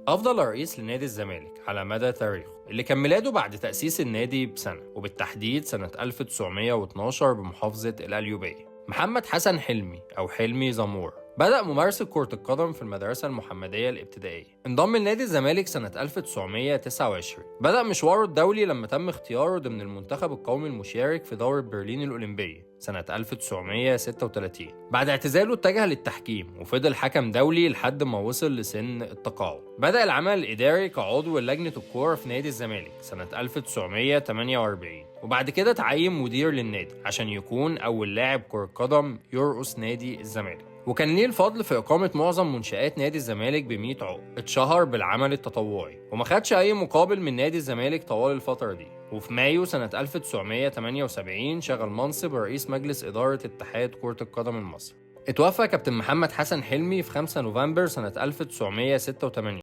أفضل رئيس لنادي الزمالك على مدى تاريخه اللي كان ميلاده بعد تأسيس النادي بسنة، وبالتحديد سنة 1912 بمحافظة القليوبية. محمد حسن حلمي أو حلمي زمور بدأ ممارسة كرة القدم في المدرسة المحمدية الابتدائية. انضم لنادي الزمالك سنة 1929. بدأ مشواره الدولي لما تم اختياره ضمن المنتخب القومي المشارك في دورة برلين الأولمبية سنة 1936. بعد اعتزاله اتجه للتحكيم وفضل حكم دولي لحد ما وصل لسن التقاعد. بدأ العمل الإداري كعضو لجنة الكورة في نادي الزمالك سنة 1948، وبعد كده تعين مدير للنادي عشان يكون أول لاعب كرة قدم يرقص نادي الزمالك. وكان ليه الفضل في إقامة معظم منشآت نادي الزمالك ب100 عقد. اتشهر بالعمل التطوعي وما خدش أي مقابل من نادي الزمالك طوال الفترة دي. وفي مايو سنة 1978 شغل منصب رئيس مجلس إدارة اتحاد كرة القدم المصري. اتوفى كابتن محمد حسن حلمي في 5 نوفمبر سنة 1986.